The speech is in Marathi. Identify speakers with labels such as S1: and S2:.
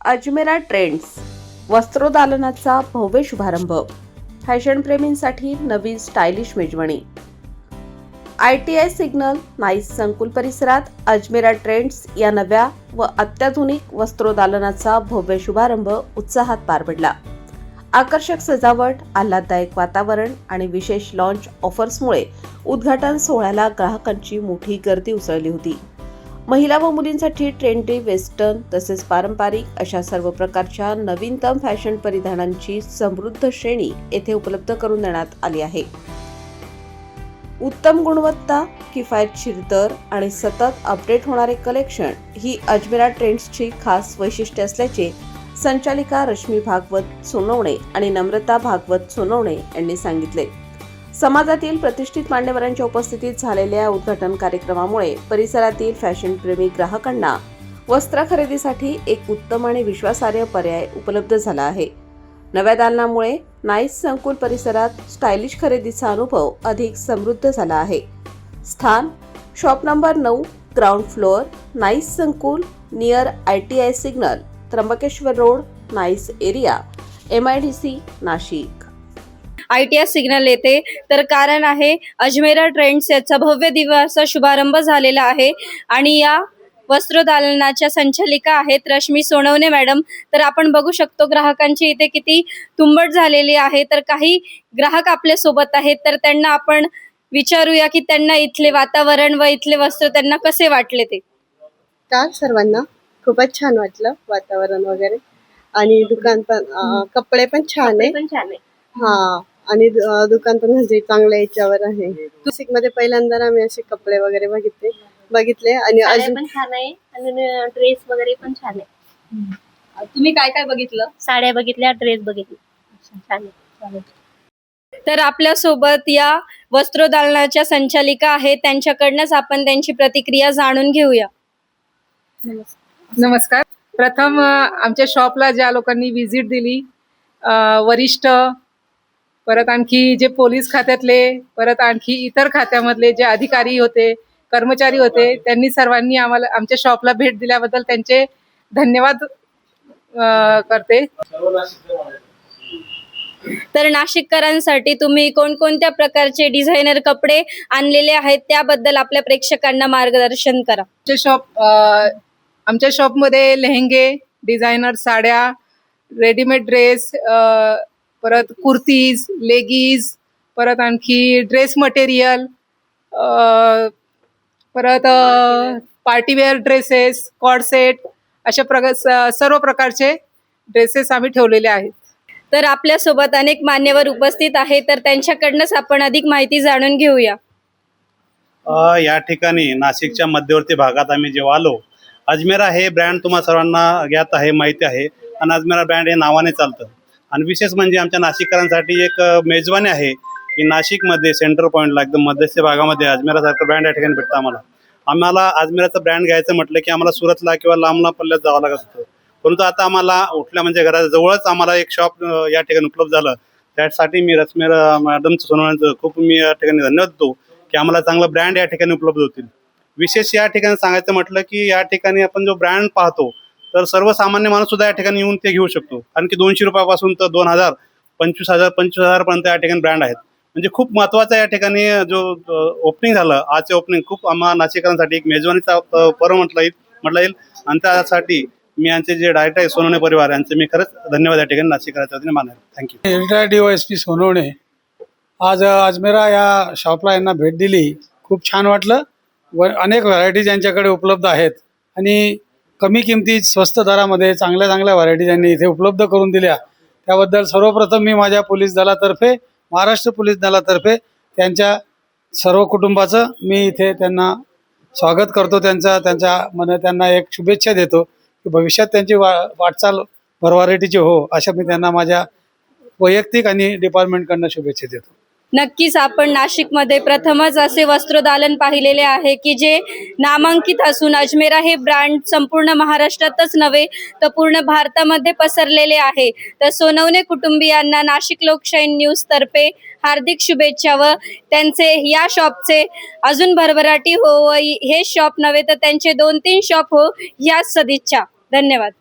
S1: अजमेरा ट्रेंड्स वस्त्रोद्यालनाचा भव्य शुभारंभ. फॅशन प्रेमींसाठी नवीन स्टायलिश मेजवानी. ITI सिग्नल नाईस संकुल परिसरात अजमेरा ट्रेंड्स या नव्या व अत्याधुनिक वस्त्रोद्यालनाचा भव्य शुभारंभ उत्साहात पार पडला. आकर्षक सजावट, आल्हाददायक वातावरण आणि विशेष लॉन्च ऑफर्समुळे उद्घाटन सोहळ्याला ग्राहकांची मोठी गर्दी उसळली होती. महिला व मुलींसाठी ट्रेंडी, वेस्टर्न तसेच पारंपरिक अशा सर्व प्रकारच्या नवीनतम फॅशन परिधानांची समृद्ध श्रेणी येथे उपलब्ध करून देण्यात आली आहे. उत्तम गुणवत्ता, किफायतशीर दर आणि सतत अपडेट होणारे कलेक्शन ही अजमेरा ट्रेंड्सची खास वैशिष्ट्ये असल्याचे संचालिका रश्मी भागवत सोनवणे आणि नम्रता भागवत सोनवणे यांनी सांगितले. समाजातील प्रतिष्ठित मान्यवरांच्या उपस्थितीत झालेल्या उद्घाटन कार्यक्रमामुळे परिसरातील फॅशन प्रेमी ग्राहकांना वस्त्र खरेदीसाठी एक उत्तम आणि विश्वासार्ह पर्याय उपलब्ध झाला आहे. नव्या दालनामुळे नाईस संकुल परिसरात स्टायलिश खरेदीचा अनुभव अधिक समृद्ध झाला आहे. स्थान shop number 9, ground floor, nice संकुल, near ITI signal, Trimbakeshwar road, nice area, MIDC, Nashik.
S2: ITI signal येथे तर कारण आहे अजमेरा ट्रेंड्स याचा भव्य दिवसाचा शुभारंभ झालेला आहे आणि या वस्त्रोद्यालनाच्या संचालिका आहेत रश्मी सोनवणे मॅडम. तर आपण बघू शकतो ग्राहकांची इथे किती तुंबट झालेली आहे. तर काही ग्राहक आपल्या सोबत आहेत, तर त्यांना आपण विचारूया की त्यांना इथले वातावरण व इथले वस्त्र त्यांना कसे वाटले ते.
S3: सर्वांना खूपच छान वाटलं वातावरण वगैरे, आणि दुकान पण कपडे पण छान आहे. हा, आणि दुकान पण म्हणजे चांगल्या याच्यावर आहे. नाशिकमध्ये पहिल्यांदा आम्ही असे कपडे वगैरे बघितले आणि अजून
S4: पण छान आहे आणि ड्रेस वगैरे पण छान आहे.
S2: तुम्ही काय काय बघितलं?
S4: साड्या बघितल्या, ड्रेस बघितले, छान आहे.
S2: तर आपल्या सोबत या वस्त्रोद्यालनाच्या संचालिका आहेत, त्यांच्याकडनंच आपण त्यांची प्रतिक्रिया जाणून घेऊया.
S5: नमस्कार. प्रथम आमच्या शॉपला ज्या लोकांनी व्हिजिट दिली, वरिष्ठ, परत आणखी जे पोलीस खात्यातले, परत आणखी इतर खात्यामधले जे अधिकारी होते, कर्मचारी होते, त्यांनी सर्वांनी आम्हाला आमच्या शॉपला भेट दिल्याबद्दल त्यांचे धन्यवाद करते.
S2: तर नाशिककरांसाठी तुम्ही कोणकोणत्या प्रकारचे डिझायनर कपडे आणलेले आहेत त्याबद्दल आपल्या प्रेक्षकांना मार्गदर्शन करा.
S5: आमच्या शॉपमध्ये लेहेंगे, डिझायनर साड्या, रेडीमेड ड्रेस, परत कुर्तीज, लेगीज, परत आणखी ड्रेस मटेरियल, परत पार्टीवेअर ड्रेसेस, कॉर्ड सेट, अशा सर्व प्रकारचे ड्रेसेस आम्ही ठेवलेले आहेत.
S2: तर आपल्यासोबत अनेक मान्यवर उपस्थित आहेत, तर त्यांच्याकडनंच आपण अधिक माहिती जाणून घेऊया.
S6: या ठिकाणी नाशिकच्या मध्यवर्ती भागात आम्ही जेव्हा आलो, अजमेरा हे ब्रँड तुम्हा सर्वांना ज्ञात आहे, माहिती आहे, आणि अजमेरा ब्रँड हे नावाने चालतं. आणि विशेष म्हणजे आमच्या नाशिककरांसाठी एक मेजवानी आहे की नाशिकमध्ये सेंटर पॉईंटला एकदम मध्यस्थ भागामध्ये अजमेरासारखं ब्रँड या ठिकाणी भेटतं. आम्हाला अजमेराचं ब्रँड घ्यायचं म्हटलं की आम्हाला सुरतला किंवा लांब पल्ल्यात जावं लागत होतं. परंतु आता आम्हाला उठल्या म्हणजे घराजवळच आम्हाला एक शॉप या ठिकाणी उपलब्ध झालं. त्यासाठी मी रश्मी मॅडमचं सोनवण्याचं खूप मी या ठिकाणी धन्यवाद देतो की आम्हाला चांगलं ब्रँड या ठिकाणी उपलब्ध होतील. विशेष या ठिकाणी सांगायचं म्हटलं की या ठिकाणी आपण जो ब्रँड पाहतो तर सर्वसामान्य माणूस सुद्धा या ठिकाणी येऊन ते घेऊ शकतो. आणखी 200 रुपयापासून तर 2000, 25,000 पर्यंत या ठिकाणी ब्रँड आहेत. म्हणजे खूप महत्त्वाचं या ठिकाणी जो ओपनिंग झालं, आजचे ओपनिंग खूप आम्हा नाशिकरांसाठी एक मेजवानीचा पर्व म्हटलं येईल. आणि त्यासाठी मी यांचे जे डायरेक्टर आहे सोनवणे परिवार यांचे मी खरंच धन्यवाद या ठिकाणी नाशिकरांच्या वतीने मानणार. थँक्यू.
S7: रिटायर्ड DYSP सोनवणे आज अजमेरा या शॉपला यांना भेट दिली. खूप छान वाटलं. अनेक व्हरायटीज यांच्याकडे उपलब्ध आहेत आणि कमी किमतीत स्वस्त दरामध्ये चांगल्या व्हरायटीज यांनी इथे उपलब्ध करून दिल्या. त्याबद्दल सर्वप्रथम मी माझ्या पोलीस दलातर्फे, महाराष्ट्र पोलीस दलातर्फे त्यांच्या सर्व कुटुंबाचं मी इथे त्यांना स्वागत करतो. त्यांना एक शुभेच्छा देतो की भविष्यात त्यांची वाटचाल भरभराटीची हो, अशा मी त्यांना माझ्या वैयक्तिक आणि डिपार्टमेंटकडनं शुभेच्छा देतो.
S2: नक्कीच आपण नाशिकमध्ये प्रथमच असे वस्त्रोद्यालन पाहिलेले आहे की जे नामांकित असून अजमेरा हे ब्रँड संपूर्ण महाराष्ट्रातच नव्हे तर पूर्ण भारतामध्ये पसरलेले आहे. तर सोनवणे कुटुंबियांना नाशिक लोकशाही न्यूज तर्फे हार्दिक शुभेच्छा व त्यांचे या शॉपचे अजून भरभराटी हो व हे शॉप नव्हे तर त्यांचे 2-3 शॉप हो ह्याच सदिच्छा. धन्यवाद.